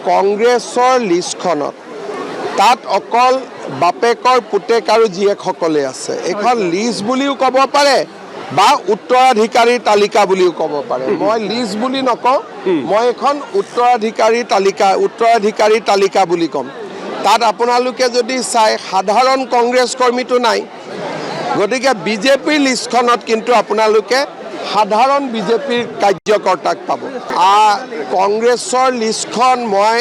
কংগ্ৰেছৰ লিষ্টখনত তাত অকল বাপেকৰ পুতেক আৰু জীয়েকসকলে আছে। এখন লিষ্ট বুলিও ক'ব পাৰে বা উত্তৰাধিকাৰীৰ তালিকা বুলিও ক'ব পাৰে। মই লিষ্ট বুলি নকওঁ, মই এখন উত্তৰাধিকাৰীৰ তালিকা বুলি ক'ম। তাত আপোনালোকে যদি চাই সাধাৰণ কংগ্ৰেছ কৰ্মীটো নাই, গতিকে বিজেপিৰ লিষ্টখনত কিন্তু আপোনালোকে সাধাৰণ বিজেপিৰ কাৰ্যকৰ্তাক পাব। কংগ্ৰেছৰ লিষ্টখন মই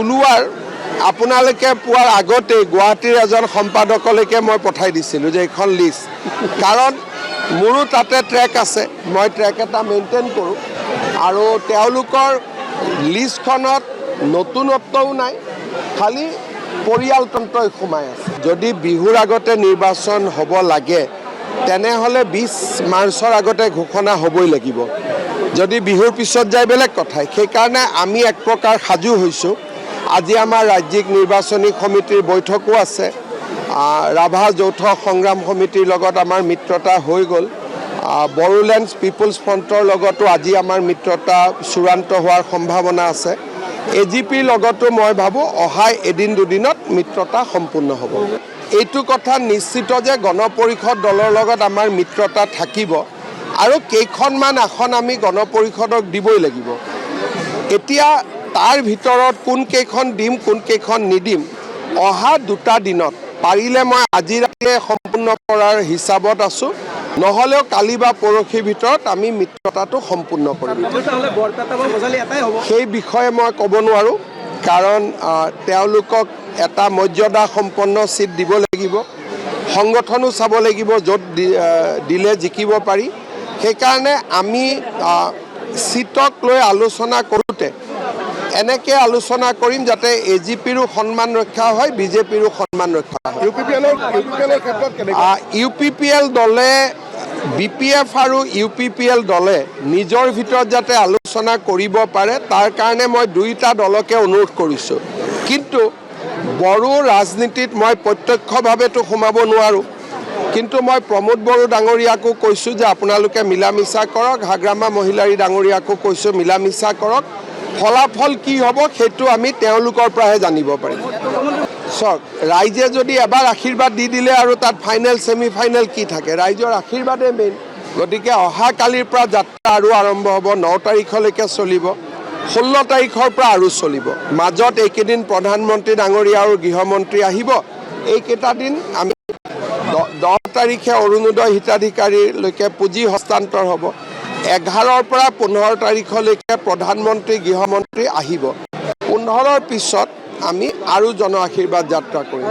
ওলোৱাৰ আপোনালোকে পোৱাৰ আগতে গুৱাহাটীৰ এজন সম্পাদকলৈকে মই পঠাই দিছিলোঁ যে এইখন লিষ্ট, কাৰণ মোৰো তাতে ট্ৰেক আছে, মই ট্ৰেক এটা মেইনটেইন কৰোঁ আৰু তেওঁলোকৰ লিষ্টখনত নতুনত্বও নাই, খালি পৰিয়ালতন্ত্ৰই সোমাই আছে। যদি বিহুৰ আগতে নিৰ্বাচন হ'ব লাগে তেনেহ'লে 20 মাৰ্চৰ আগতে ঘোষণা হ'বই লাগিব। যদি বিহুৰ পিছত যায় বেলেগ কথাই। সেইকাৰণে আমি এক প্ৰকাৰ সাজু হৈছোঁ। আজি আমাৰ ৰাজ্যিক নিৰ্বাচনী সমিতিৰ বৈঠকো আছে। ৰাভা যৌথ সংগ্ৰাম সমিতিৰ লগত আমাৰ মিত্ৰতা হৈ গ'ল। বড়োলেণ্ড পিপুলছ ফ্ৰণ্টৰ লগতো আজি আমাৰ মিত্ৰতা চূড়ান্ত হোৱাৰ সম্ভাৱনা আছে। AGPৰ লগতো মই ভাবোঁ অহা এদিন দুদিনত মিত্ৰতা সম্পূৰ্ণ হ'ব। এইটো কথা নিশ্চিত যে গণ পৰিষদ দলৰ লগত আমাৰ মিত্ৰতা থাকিব আৰু কেইখনমান আসন আমি গণ পৰিষদক দিবই লাগিব। এতিয়া তাৰ ভিতৰত কোনকেইখন দিম কোনকেইখন নিদিম অহা 2টা দিনত পাৰিলে মই আজি ৰাতিয়ে সম্পূৰ্ণ কৰাৰ হিচাপত আছোঁ, নহ'লেও কালি বা পৰহিৰ ভিতৰত আমি মিত্ৰতাটো সম্পূৰ্ণ কৰিম। সেই বিষয়ে মই ক'ব নোৱাৰোঁ, কাৰণ তেওঁলোকক এটা মৰ্যাদা সম্পন্ন চিট দিব লাগিব, সংগঠনো চাব লাগিব য'ত দিলে জিকিব পাৰি। সেইকাৰণে আমি চিটক লৈ আলোচনা কৰোঁতে এনেকৈ আলোচনা কৰিম যাতে AGPৰো সন্মান ৰক্ষা হয়, বিজেপিৰো সন্মান ৰক্ষা হয়। UPPL দলে BPF আৰু UPPL দলে নিজৰ ভিতৰত যাতে আলোচনা কৰিব পাৰে তাৰ কাৰণে মই 2টা দলকে অনুৰোধ কৰিছোঁ। কিন্তু বড়ো ৰাজনীতিত মই প্ৰত্যক্ষভাৱেতো সোমাব নোৱাৰোঁ, কিন্তু মই প্ৰমোদ বড়ো ডাঙৰীয়াকো কৈছোঁ যে আপোনালোকে মিলা মিছা কৰক, হাগ্ৰামা মহিলাৰী ডাঙৰীয়াকো কৈছোঁ মিলা মিছা কৰক, ফলাফল কি হ'ব সেইটো আমি তেওঁলোকৰ পৰাহে জানিব পাৰিম। চাওক, ৰাইজে যদি এবাৰ আশীৰ্বাদ দি দিলে আৰু তাত ফাইনেল ছেমি ফাইনেল কি থাকে, ৰাইজৰ আশীৰ্বাদেই মেইন। গতিকে অহাকালিৰ পৰা যাত্ৰা আৰু আৰম্ভ হ'ব, 9 তাৰিখলৈকে চলিব, 16 তাৰিখৰ পৰা আৰু চলিব। মাজত এইকেইদিন প্ৰধানমন্ত্ৰী ডাঙৰীয়া আৰু গৃহমন্ত্ৰী আহিব। এইকেইটা দিন আমি 10 তাৰিখে অৰুণোদয় হিতাধিকাৰীলৈকে পুঁজি হস্তান্তৰ হ'ব। 11ৰ পৰা 15 তাৰিখলৈকে প্ৰধানমন্ত্ৰী গৃহমন্ত্ৰী আহিব। 15ৰ পিছত আমি আৰু জন আশীৰ্বাদ যাত্ৰা কৰিম।